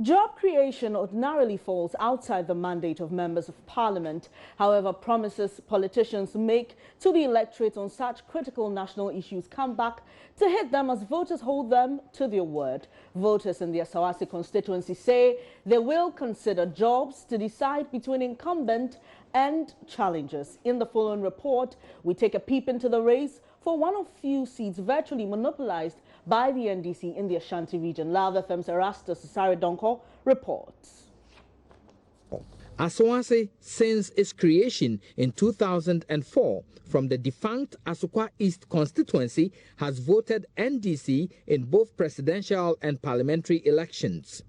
Job creation ordinarily falls outside the mandate of members of parliament. However, promises politicians make to the electorate on such critical national issues come back to hit them as voters hold them to their word. Voters in the Asawase constituency say they will consider jobs to decide between incumbent and challengers. In the following report, we take a peep into the race for one of few seats virtually monopolized by the NDC in the Ashanti region. Lava FM's Erastus Saridonko reports. Asawase, since its creation in 2004 from the defunct Asukwa East constituency, has voted NDC in both presidential and parliamentary elections.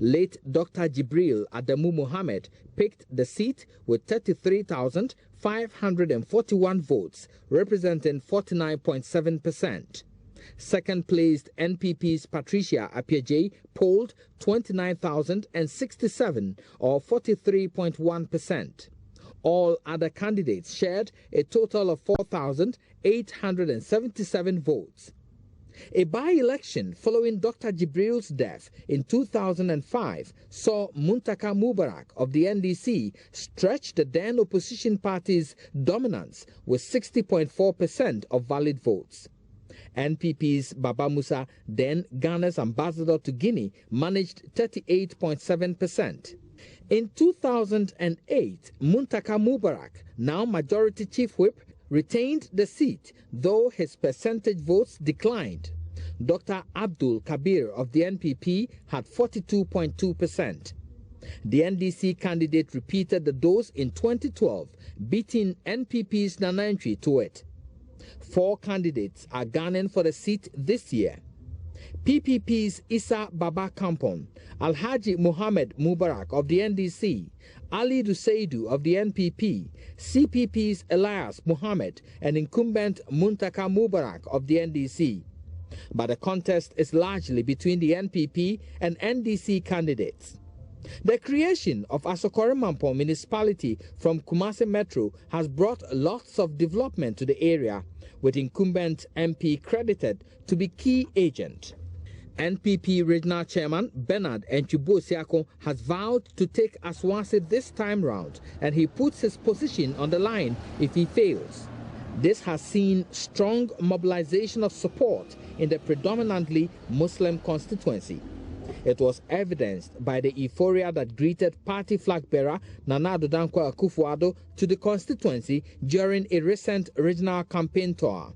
Late Dr. Jibril Adamu Mohammed picked the seat with 33,541 votes, representing 49.7%. Second placed NPP's Patricia Appiaje polled 29,067 or 43.1%. All other candidates shared a total of 4,877 votes. A by-election following Dr. Jibril's death in 2005 saw Muntaka Mubarak of the NDC stretch the then opposition party's dominance with 60.4% of valid votes. NPP's Baba Musa, then Ghana's ambassador to Guinea, managed 38.7%. In 2008, Muntaka Mubarak, now majority chief whip, retained the seat, though his percentage votes declined. Dr. Abdul Kabir of the NPP had 42.2%. The NDC candidate repeated the dose in 2012, beating NPP's Nanantwi to it. 4 candidates are gunning for the seat this year. PPP's Issa Baba Kampon, Alhaji Muhammad Mubarak of the NDC, Ali Duseidu of the NPP, CPP's Elias Muhammad, and incumbent Muntaka Mubarak of the NDC. But the contest is largely between the NPP and NDC candidates. The creation of Asokore-Mampong municipality from Kumasi Metro has brought lots of development to the area, with incumbent MP credited to be key agent. NPP Regional Chairman Bernard Enchibo-Siako has vowed to take Asawase this time round, and he puts his position on the line if he fails. This has seen strong mobilization of support in the predominantly Muslim constituency. It was evidenced by the euphoria that greeted party flag bearer Nana Addo Dankwa Akufo-Addo to the constituency during a recent regional campaign tour.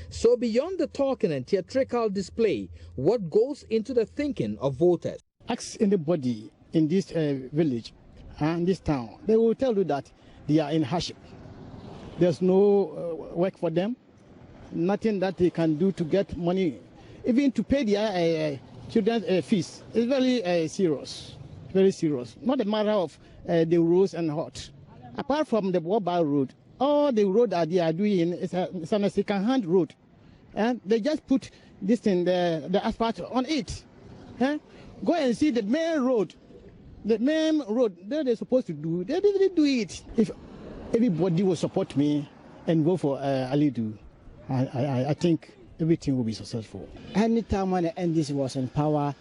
So beyond the talking and theatrical display, what goes into the thinking of voters? Ask anybody in this village and this town, they will tell you that they are in hardship. There's no work for them, nothing that they can do to get money, even to pay their children's fees. It's very serious, very serious. Not a matter of the roads and hot. Apart from the Wobble Road, all the road that they are doing is a second-hand road, and they just put this thing, the asphalt on it. Go and see the main road. The main road that they're supposed to do, they didn't do it. If everybody will support me and go for Alidu, I think everything will be successful. Anytime when the NDC was in power,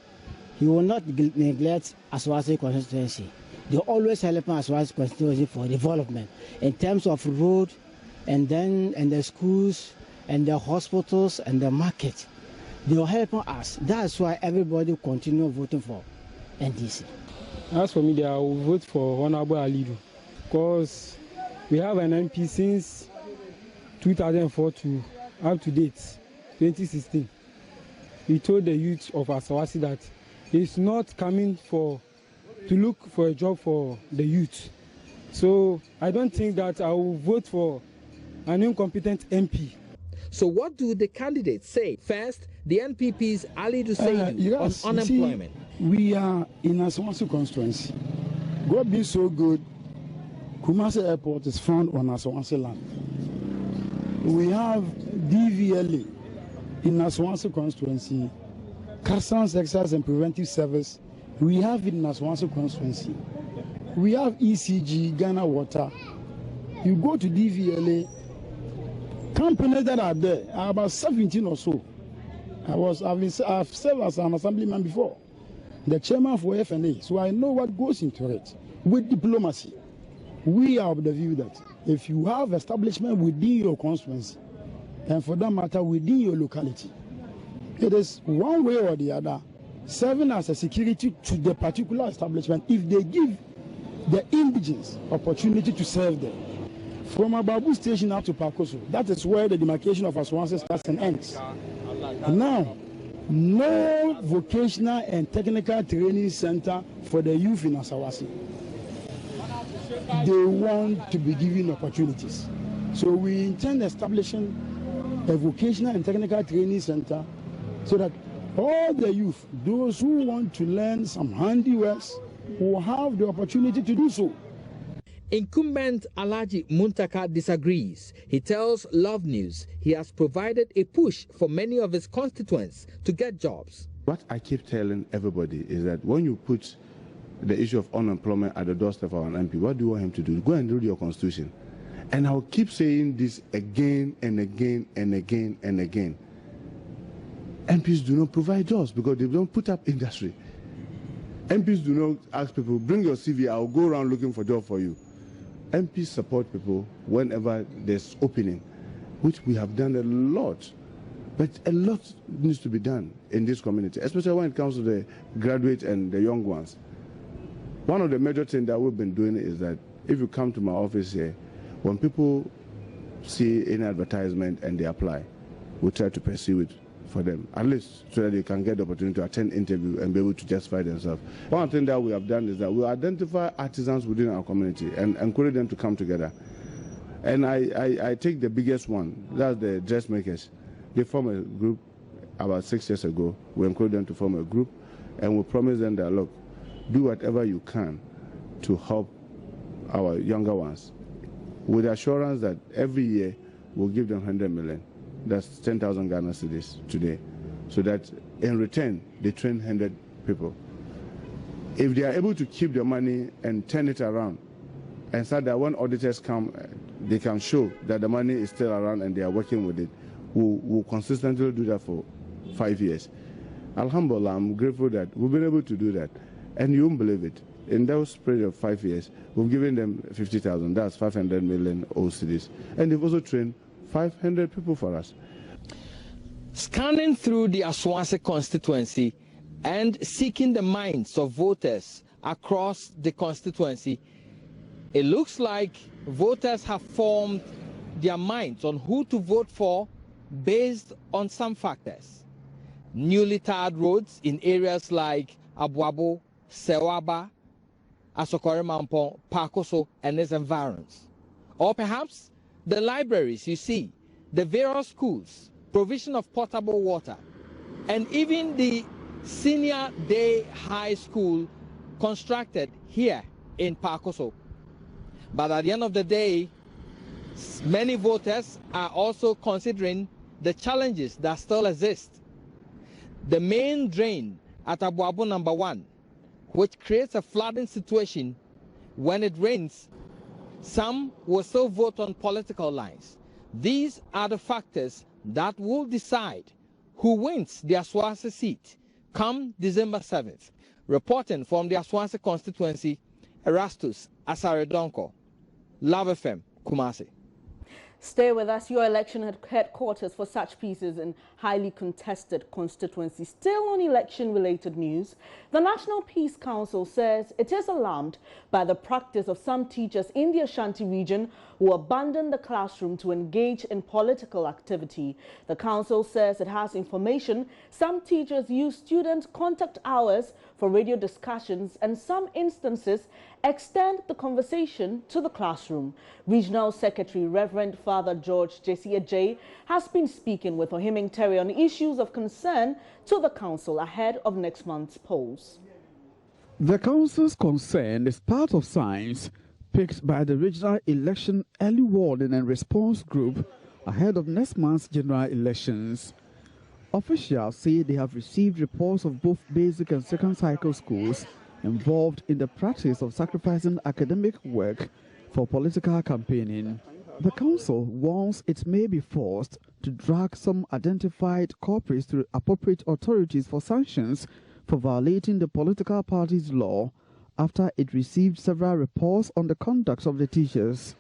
he will not neglect Asawase constituency. They always help Asawase constituency for development in terms of road, and the schools, and the hospitals, and the market. They are helping us. That's why everybody continue voting for NDC. As for me, I will vote for Honorable Alidu, because we have an MP since 2004 to up to date, 2016. He told the youth of Asawase that he's not coming to look for a job for the youth. So I don't think that I will vote for an incompetent MP. So what do the candidates say? First, the NPP's Ali Duseidu on unemployment. We are in Asawase constituency. God being so good, Kumasi Airport is found on Asawase land. We have DVLA in Asawase constituency, Customs Excise and Preventive Service. We have it in Asawase constituency. We have ECG, Ghana Water. You go to DVLA, companies that are there are about 17 or so. I've served as an assemblyman before. the chairman for FNA, so I know what goes into it. With diplomacy, we are of the view that if you have establishment within your constituency, and for that matter within your locality, it is one way or the other serving as a security to the particular establishment if they give the indigents opportunity to serve them. From Ababu station up to Pakoso, that is where the demarcation of Aswanse starts and ends. Now, no vocational and technical training center for the youth in Asawasi. They want to be given opportunities. So we intend establishing a vocational and technical training center so that all the youth, those who want to learn some handiworks, will have the opportunity to do so. Incumbent Alhaji Muntaka disagrees. He tells Love News he has provided a push for many of his constituents to get jobs. What I keep telling everybody is that when you put the issue of unemployment at the doorstep of an MP, what do you want him to do? Go and read your constitution. And I'll keep saying this again and again and again and again. MPs do not provide jobs because they don't put up industry. MPs do not ask people, bring your CV, I'll go around looking for a job for you. MPs support people whenever there's opening, which we have done a lot. But a lot needs to be done in this community, especially when it comes to the graduates and the young ones. One of the major things that we've been doing is that if you come to my office here, when people see any advertisement and they apply, we try to pursue it for them, at least so that they can get the opportunity to attend interview and be able to justify themselves. One thing that we have done is that we identify artisans within our community and encourage them to come together. And I take the biggest one, that's the dressmakers. They form a group about 6 years ago. We encourage them to form a group and we promise them that, look, do whatever you can to help our younger ones, with assurance that every year we'll give them 100 million. That's 10,000 Ghana cedis today, so that in return they train 100 people. If they are able to keep the money and turn it around, and so that when auditors come, they can show that the money is still around and they are working with it, we'll consistently do that for 5 years. Alhamdulillah, I'm grateful that we've been able to do that, and you won't believe it. In those period of 5 years, we've given them 50,000. That's 500 million cedis, and they've also trained 500 people for us. Scanning through the Aswanse constituency and seeking the minds of voters across the constituency, it looks like voters have formed their minds on who to vote for based on some factors. Newly tarred roads in areas like Abuabo, Sewaba, Asokore Mampong, Pakoso, and its environs. Or perhaps the libraries you see, the various schools, provision of potable water, and even the senior day high school constructed here in Pakoso. But at the end of the day, many voters are also considering the challenges that still exist. The main drain at Abuabo number 1, which creates a flooding situation when it rains. Some will still vote on political lines. These are the factors that will decide who wins the Aswanse seat come December 7th. Reporting from the Aswanse constituency, Erastus Asaredonko, Love FM, Kumasi. Stay with us. Your election headquarters for such pieces in highly contested constituencies. Still on election-related news, the National Peace Council says it is alarmed by the practice of some teachers in the Ashanti region who abandon the classroom to engage in political activity. The council says it has information some teachers use student contact hours for radio discussions, and some instances extend the conversation to the classroom. Regional Secretary Reverend Father George Jesse Ajay has been speaking with Ohiming Terry on issues of concern to the council ahead of next month's polls. The council's concern is part of signs picked by the Regional Election Early Warning and Response Group ahead of next month's general elections. Officials say they have received reports of both basic and second cycle schools involved in the practice of sacrificing academic work for political campaigning. The council warns it may be forced to drag some identified culprits to appropriate authorities for sanctions for violating the political party's law after it received several reports on the conduct of the teachers.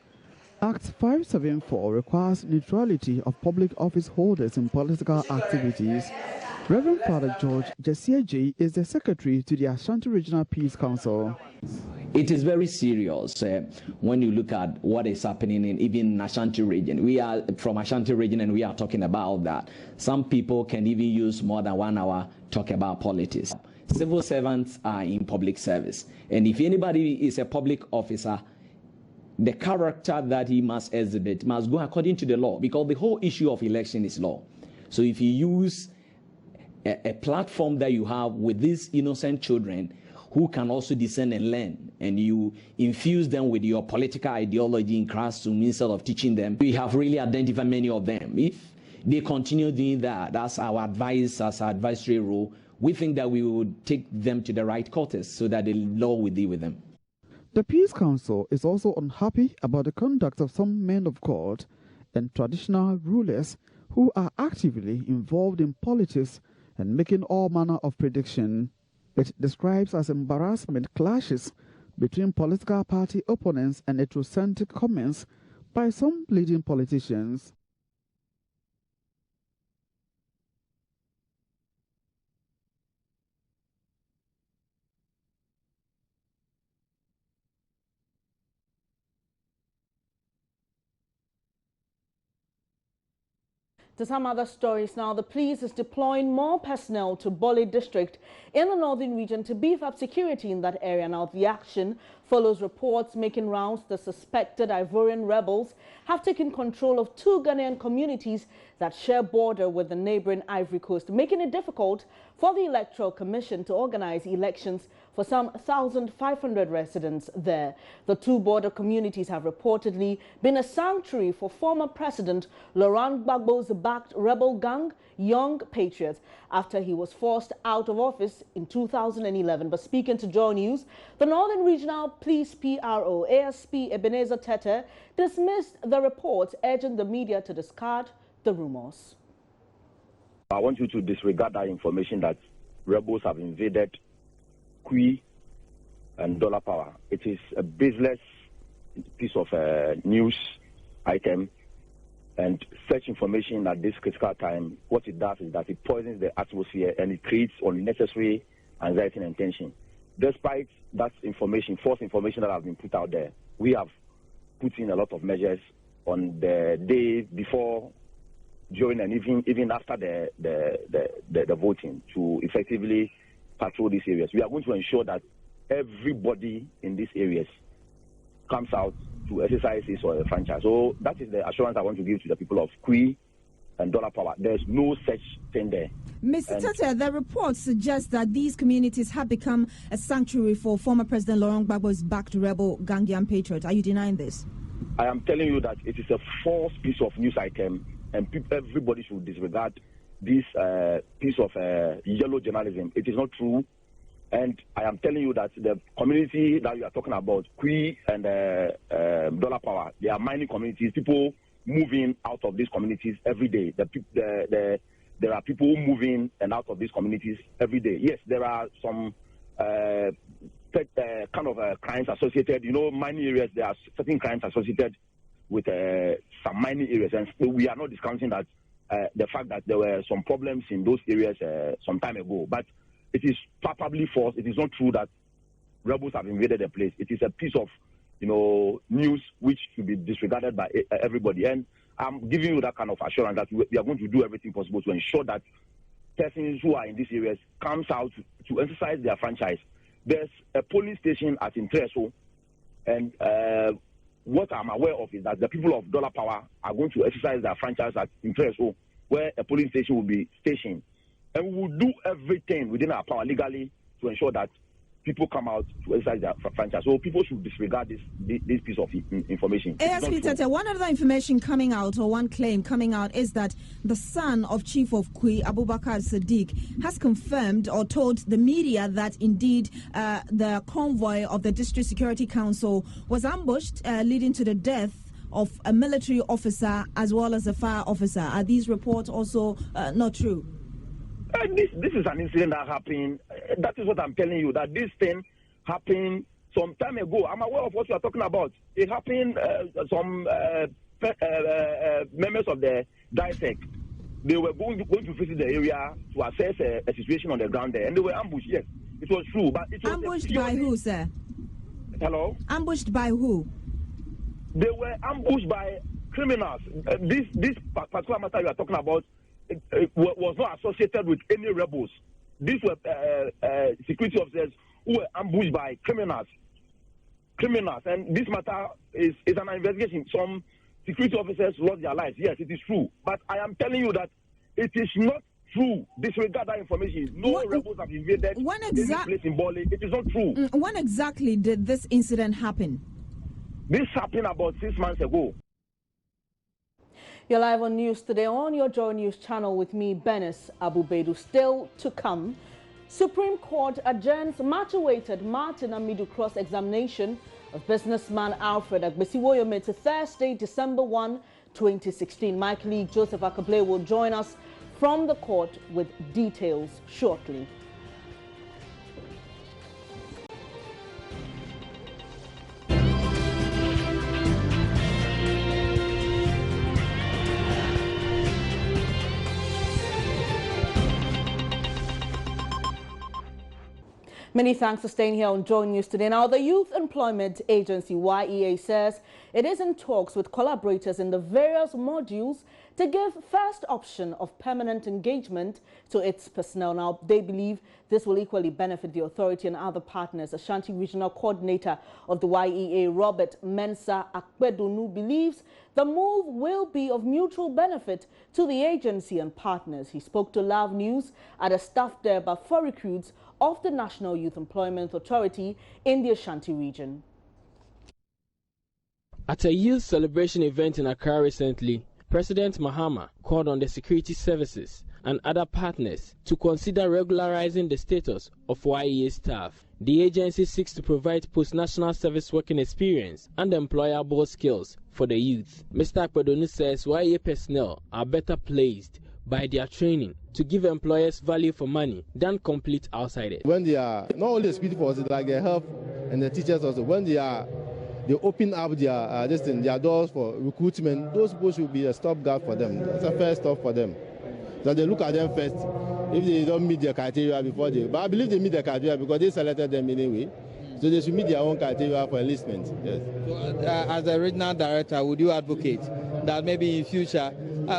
Act 574 requires neutrality of public office holders in political activities. Reverend Father George Jesieji is the secretary to the Ashanti Regional Peace Council. It is very serious when you look at what is happening in even Ashanti region. We are from Ashanti region and we are talking about that. Some people can even use more than 1 hour talk about politics. Civil servants are in public service, and if anybody is a public officer, the character that he must exhibit must go according to the law, because the whole issue of election is law. So if you use a platform that you have with these innocent children who can also discern and learn, and you infuse them with your political ideology in classroom instead of teaching them, we have really identified many of them. If they continue doing that, that's our advice as our advisory role. We think that we would take them to the right quarters so that the law will deal with them. The Peace Council is also unhappy about the conduct of some men of God and traditional rulers who are actively involved in politics and making all manner of prediction. It describes as embarrassment clashes between political party opponents and heterocentric comments by some leading politicians. To some other stories now, the police is deploying more personnel to Bole district in the northern region to beef up security in that area. Now, the action follows reports making rounds the suspected Ivorian rebels have taken control of 2 Ghanaian communities that share border with the neighboring Ivory Coast, making it difficult for the Electoral Commission to organize elections for some 1,500 residents there. The 2 border communities have reportedly been a sanctuary for former President Laurent Gbagbo's backed rebel gang, Young Patriots, after he was forced out of office in 2011. But speaking to Joy News, the Northern Regional Police PRO, ASP Ebenezer Tete, dismissed the report, urging the media to discard the rumors. I want you to disregard that information that rebels have invaded Kui and Dollar Power. It is a baseless piece of news item, and such information at this critical time, what it does is that it poisons the atmosphere and it creates unnecessary anxiety and tension. Despite that information, false information that has been put out there, we have put in a lot of measures on the day before, during, and even after the voting to effectively patrol these areas. We are going to ensure that everybody in these areas comes out to exercise his or a franchise. So that is the assurance I want to give to the people of Kui and Dollar Power. There's no such thing there. Mr. Tete, the report suggests that these communities have become a sanctuary for former President Laurent Gbagbo's backed rebel gang Young Patriots. Are you denying this? I am telling you that it is a false piece of news item, and everybody should disregard this piece of yellow journalism. It is not true. And I am telling you that the community that you are talking about, Kui and Dollar Power, they are mining communities. People moving out of these communities every day. There are people moving and out of these communities every day. Yes, there are some kind of crimes associated. You know, mining areas, there are certain crimes associated with some mining areas. And we are not discounting that the fact that there were some problems in those areas some time ago. But it is probably false. It is not true that rebels have invaded the place. It is a piece of, news which should be disregarded by everybody. And I'm giving you that kind of assurance that we are going to do everything possible to ensure that persons who are in these areas comes out to exercise their franchise. There's a polling station at Intreso, and what I'm aware of is that the people of Dollar Power are going to exercise their franchise at Intreso, where a polling station will be stationed. And we will do everything within our power legally to ensure that people come out to exercise their franchise. So people should disregard this piece of information. ASP Tete, one other information coming out, or one claim coming out, is that the son of Chief of Kui, Abubakar Sadiq, has confirmed or told the media that indeed the convoy of the District Security Council was ambushed, leading to the death of a military officer as well as a fire officer. Are these reports also not true? This is an incident that happened that is what I'm telling you, that this thing happened some time ago. I'm aware of what you are talking about. It happened, some members of the DISEC, they were going to visit the area to assess a situation on the ground there, and they were ambushed. Yes, it was true, but it was ambushed by who, sir? Hello? Ambushed by who? They were ambushed by criminals. This particular matter you are talking about was not associated with any rebels. These were security officers who were ambushed by criminals. And this matter is an investigation. Some security officers lost their lives. Yes, it is true. But I am telling you that it is not true. Disregard that information. No rebels have invaded any place in Bole. It is not true. When exactly did this incident happen? This happened about 6 months ago. You're live on News Today on your Joy News channel with me, Benis Abubedu. Still to come, Supreme Court adjourns much-awaited Martin and Middle cross-examination of businessman Alfred Agbesiwoyome to Thursday, December 1, 2016. My colleague Joseph Akable will join us from the court with details shortly. Many thanks for staying here on Joy News Today. Now, the Youth Employment Agency, YEA, says it is in talks with collaborators in the various modules to give first option of permanent engagement to its personnel. Now, they believe this will equally benefit the authority and other partners. Ashanti Regional Coordinator of the YEA, Robert Mensah Akpedonu, believes the move will be of mutual benefit to the agency and partners. He spoke to Love News at a staff day for recruits of the National Youth Employment Authority in the Ashanti region. At a youth celebration event in Accra recently, President Mahama called on the security services and other partners to consider regularizing the status of YEA staff. The agency seeks to provide post-national service working experience and employable skills for the youth. Mr. Akpedonu says YEA personnel are better placed by their training to give employers value for money than complete outsiders. When they are, not only the security forces, like the health and the teachers also, when they open up their doors for recruitment, those people should be a stopgap for them. That's a first stop for them. So they look at them first. If they don't meet their criteria before but I believe they meet their criteria because they selected them anyway. So they should meet their own criteria for enlistment. Yes. So, as a regional director, would you advocate that maybe in future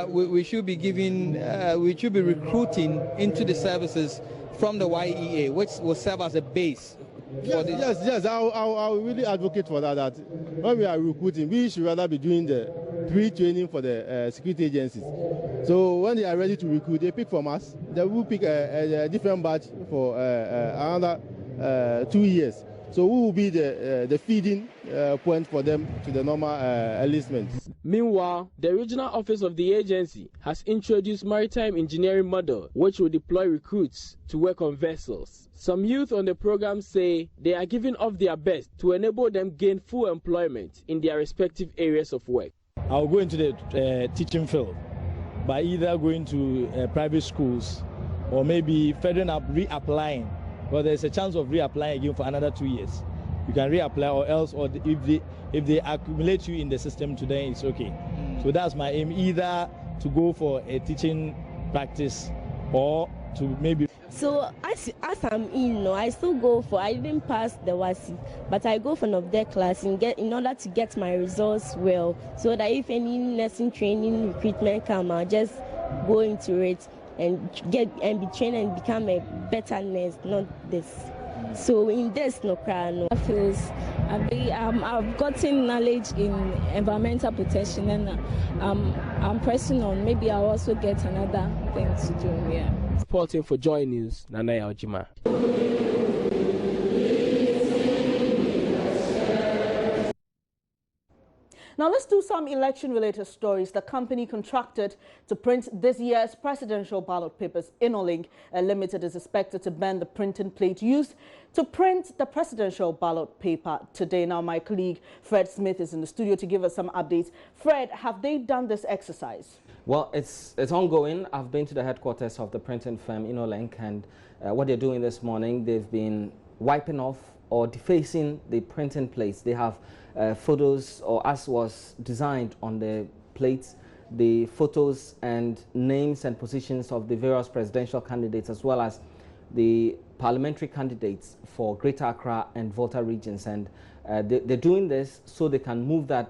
we should be recruiting into the services from the YEA, which will serve as a base? Yes, I'll really advocate for that. That when we are recruiting, we should rather be doing the pre-training for the security agencies. So when they are ready to recruit, they pick from us. They will pick a different batch for another 2 years. So we will be the feeding point for them to the normal enlistment. Meanwhile, the regional office of the agency has introduced maritime engineering model, which will deploy recruits to work on vessels. Some youth on the program say they are giving off their best to enable them gain full employment in their respective areas of work. I'll go into the teaching field by either going to private schools or maybe further up reapplying. But there's a chance of reapplying again for another 2 years. You can reapply, or else, or if they accumulate you in the system today, it's okay. So that's my aim: either to go for a teaching practice or to maybe. So as I'm in, I still go for. I didn't pass the WASI, but I go for an of-day class in order to get my results well, so that if any nursing training recruitment come, I'll just go into it and be trained and become a better nurse, not this. So in this I've gotten knowledge in environmental protection, and I'm pressing on. Maybe I'll also get another thing to do here. Reporting for Joy News, Nanaya Ojima. Now let's do some election-related stories. The company contracted to print this year's presidential ballot papers. Inolink Limited is expected to ban the printing plate used to print the presidential ballot paper today. Now my colleague Fred Smith is in the studio to give us some updates. Fred, have they done this exercise? Well, it's ongoing. I've been to the headquarters of the printing firm InnoLink, and what they're doing this morning, they've been wiping off or defacing the printing plates. They have photos, or as was designed on the plates, the photos and names and positions of the various presidential candidates, as well as the parliamentary candidates for Greater Accra and Volta regions. And they're doing this so they can move the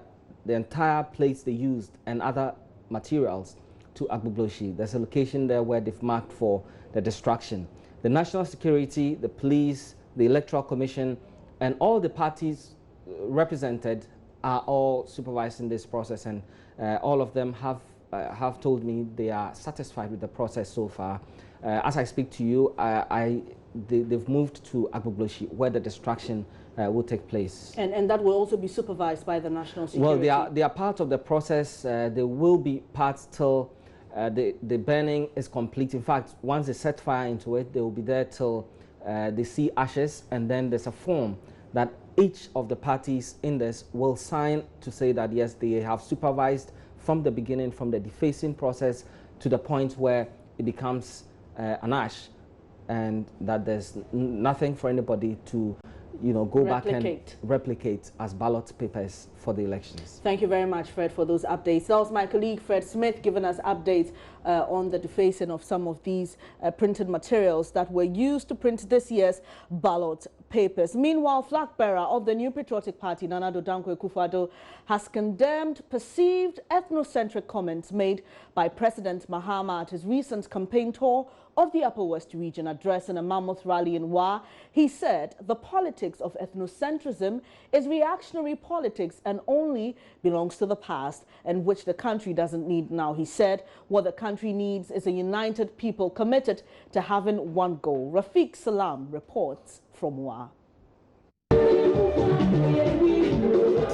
entire plates they used and other materials to Agbogboshi. There's a location there where they've marked for the destruction. The National Security, the police, the Electoral Commission, and all the parties represented are all supervising this process, and all of them have told me they are satisfied with the process so far. As I speak to you, they've moved to Agbogboshi, where the destruction will take place. And that will also be supervised by the National Security? Well, they are part of the process. They will be part till the burning is complete. In fact, once they set fire into it, they will be there till they see ashes, and then there's a form that each of the parties in this will sign to say that, yes, they have supervised from the beginning, from the defacing process to the point where it becomes an ash, and that there's nothing for anybody to go back and replicate as ballot papers for the elections. Thank you very much, Fred, for those updates. That was my colleague Fred Smith giving us updates on the defacing of some of these printed materials that were used to print this year's ballot papers. Meanwhile, flag bearer of the new Patriotic Party, Nana Addo Dankwa Akufo-Addo, has condemned perceived ethnocentric comments made by President Mahama at his recent campaign tour of the Upper West region. Addressing a mammoth rally in Wa, he said the politics of ethnocentrism is reactionary politics and only belongs to the past, and which the country doesn't need now. He said what the country needs is a united people committed to having one goal. Rafiq Salam reports from Wa.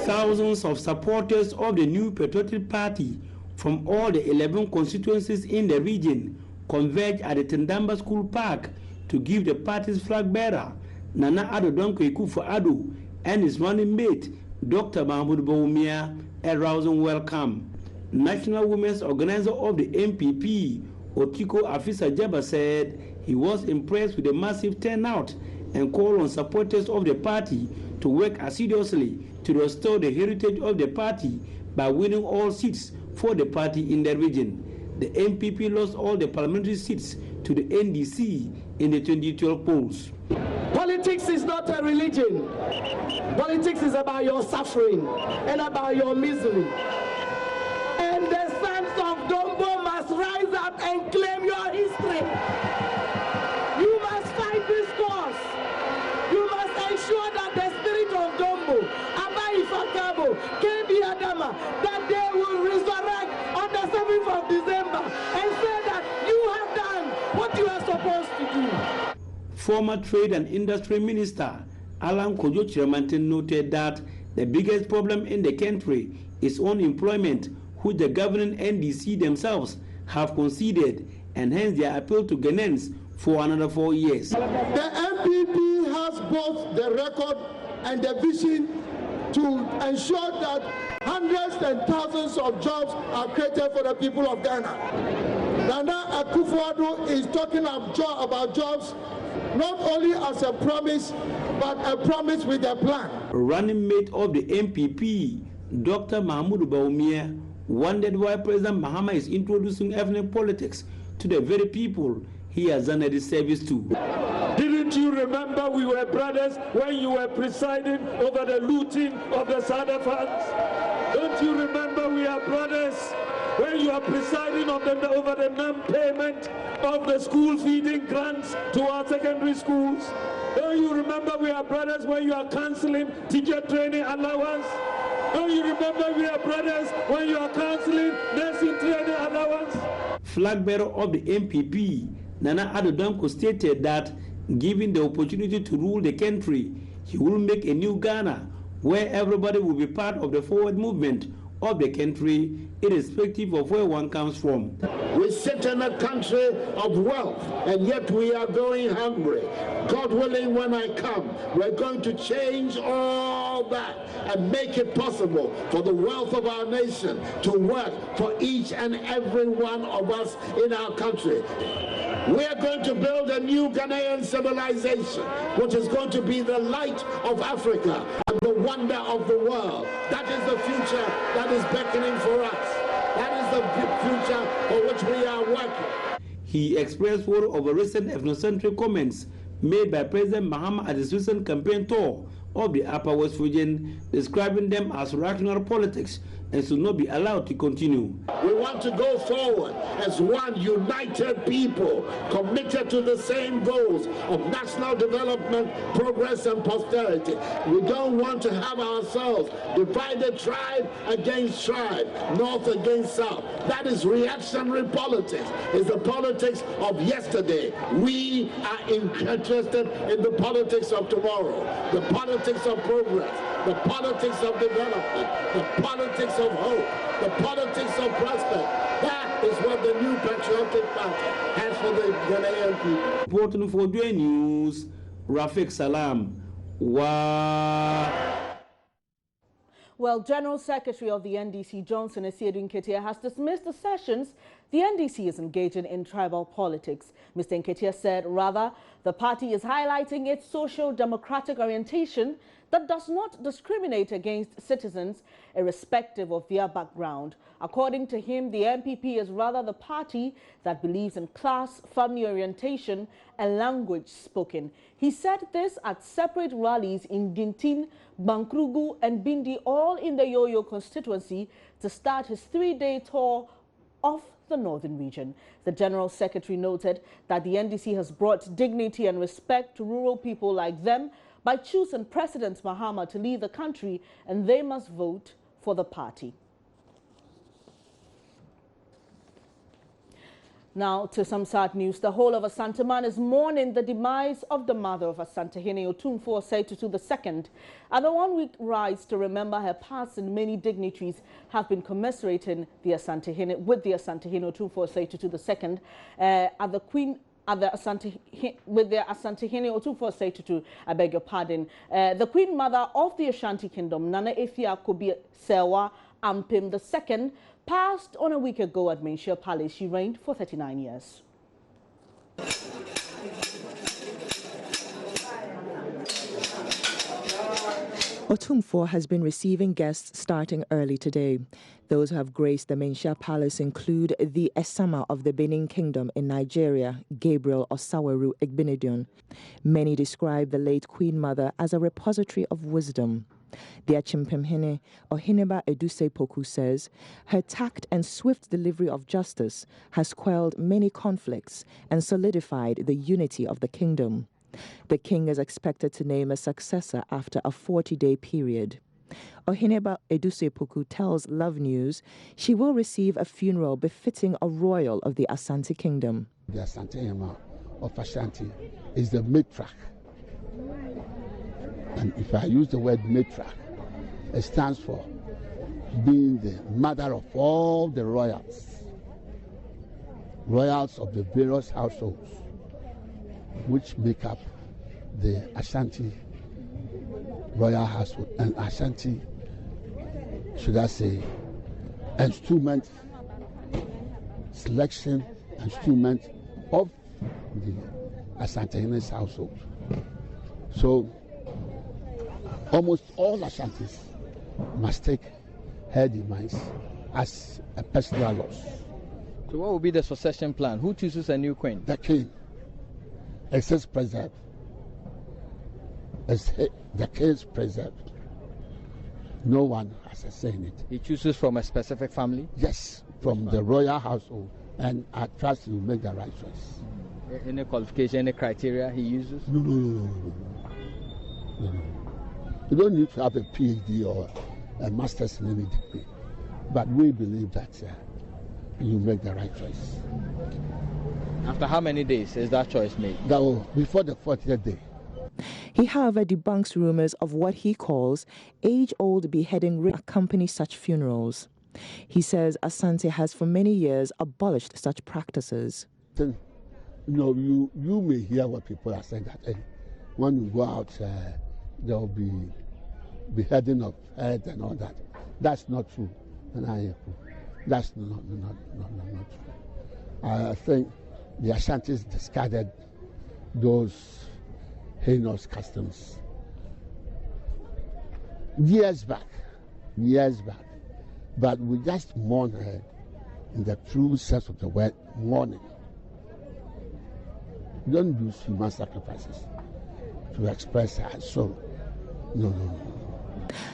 Thousands of supporters of the new Patriotic Party from all the 11 constituencies in the region converge at the Tendamba School Park to give the party's flag bearer, Nana Addo Dankwa Akufo-Addo, and his running mate, Dr. Mahmoud Bawumia, a rousing welcome. National Women's Organizer of the NPP, Otiko Afisa Jaba, said he was impressed with the massive turnout and called on supporters of the party to work assiduously to restore the heritage of the party by winning all seats for the party in the region. The NPP lost all the parliamentary seats to the NDC in the 2012 polls. Politics is not a religion. Politics is about your suffering and about your misery. And the sons of Dombo must rise up and claim your history. You must fight this cause. You must ensure that the spirit of Dombo, Abai Fakabo, Kebi Adama, that they will resurrect on the 7th of December and say that you have done what you are supposed to do. Former Trade and Industry Minister Alan Kojo Chiramanten noted that the biggest problem in the country is unemployment, which the governing NDC themselves have conceded, and hence their appeal to Ghanaians for another 4 years. The MPP has both the record and the vision to ensure that hundreds and thousands of jobs are created for the people of Ghana. Nana Akufo-Addo is talking about jobs not only as a promise, but a promise with a plan. Running mate of the MPP, Dr. Mahmoud Bawumia, wondered why President Mahama is introducing ethnic politics to the very people he has done a disservice to. Didn't you remember we were brothers when you were presiding over the looting of the SADA funds? Don't you remember we are brothers when you are presiding over the non-payment of the school feeding grants to our secondary schools? Don't you remember we are brothers when you are cancelling teacher training allowance? Don't you remember we are brothers when you are cancelling nursing training allowance? Flag bearer of the MPP, Nana Addo Dankwa, stated that given the opportunity to rule the country, he will make a new Ghana where everybody will be part of the forward movement of the country, irrespective of where one comes from. We sit in a country of wealth, and yet we are going hungry. God willing, when I come, we're going to change all all that and make it possible for the wealth of our nation to work for each and every one of us in our country. We are going to build a new Ghanaian civilization, which is going to be the light of Africa and the wonder of the world. That is the future that is beckoning for us. That is the future for which we are working. He expressed worry over recent ethnocentric comments made by President Mahama at his recent campaign tour of the Upper West region, describing them as reactionary politics and should not be allowed to continue. We want to go forward as one united people, committed to the same goals of national development, progress, and prosperity. We don't want to have ourselves divided tribe against tribe, north against south. That is reactionary politics. It's the politics of yesterday. We are interested in the politics of tomorrow, the politics of progress, the politics of development, the politics of hope, the politics of prospect. That is what the new Patriotic Party has for the Ghanaian people. Reporting for Joy News, Rafiq Salam. Well, General Secretary of the NDC, Johnson Asiedu Nketia, has dismissed the sessions the NDC is engaging in tribal politics. Mr. Nketia said, rather, the party is highlighting its social democratic orientation that does not discriminate against citizens irrespective of their background. According to him, the NPP is rather the party that believes in class, family orientation and language spoken. He said this at separate rallies in Gintin, Bankrugu and Bindi, all in the Yoyo constituency, to start his 3-day tour of the northern region. The General Secretary noted that the NDC has brought dignity and respect to rural people like them by choosing President Mahama to lead the country, and they must vote for the party. Now to some sad news. The whole of Asanteman is mourning the demise of the mother of Asantehene Otumfuo Osei Tutu II. At the 1-week rise to remember her passing, many dignitaries have been commiserating the Asantehene with the Asantehene Otumfuo Osei Tutu II at the Queen. With the Asantehene Otumfuo Osei Tutu, I beg your pardon, the Queen Mother of the Ashanti Kingdom, Nana Efia Kobi Sewa Ampim II, passed on a week ago at Menchia Palace. She reigned for 39 years. Otumfuo has been receiving guests starting early today. Those who have graced the Menchia Palace include the Esama of the Benin Kingdom in Nigeria, Gabriel Osawaru Egbinedion. Many describe the late Queen Mother as a repository of wisdom. The Achimpemhene, Ohineba Eduse Poku, says her tact and swift delivery of justice has quelled many conflicts and solidified the unity of the kingdom. The king is expected to name a successor after a 40-day period. Ohineba Eduse Poku tells Love News she will receive a funeral befitting a royal of the Asante Kingdom. The Asante Ema of Ashanti is the matriarch. And if I use the word matriarch, it stands for being the mother of all the royals of the various households which make up the Ashanti royal household, and Ashanti, should I say, instrument selection, instrument of the Asantehene's household. So almost all Ashantis must take her demise as a personal loss. So what will be the succession plan? Who chooses a new queen? The king. It says preserved. The king is preserved. No one has a say in it. He chooses from a specific family? Yes, from the royal household, and I trust he will make the right choice. Any qualification, any criteria he uses? No. You don't need to have a PhD or a master's in any degree, but we believe that you make the right choice. After how many days is that choice made? Before the 40th day. He, however, debunks rumors of what he calls age-old beheading accompany such funerals. He says Asante has for many years abolished such practices. You may hear what people are saying, that when you go out, there will be beheading of head and all that. That's not true. And that's not true. I think the Ashantis discarded those heinous customs years back. But we just mourn her in the true sense of the word, mourning. We don't use human sacrifices to express our sorrow. No.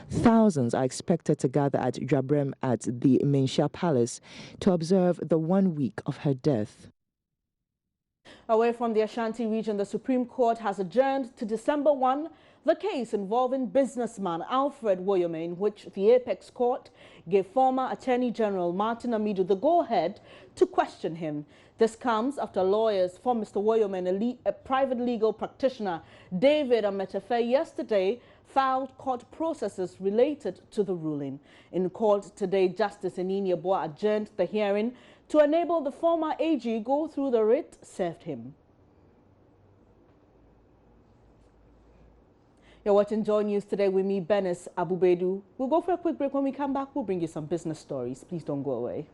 Thousands are expected to gather at Dwabrem at the Menhia Palace to observe the 1 week of her death. Away from the Ashanti region, the Supreme Court has adjourned to December 1 the case involving businessman Alfred Woyome, in which the Apex Court gave former Attorney General Martin Amidu the go-ahead to question him. This comes after lawyers for Mr. Woyome and a private legal practitioner, David Ametefe, yesterday filed court processes related to the ruling. In court today, Justice Enini Boa adjourned the hearing to enable the former AG go through the writ served him. You're watching Joy News today with me, Benis Abubedu. We'll go for a quick break. When we come back, we'll bring you some business stories. Please don't go away.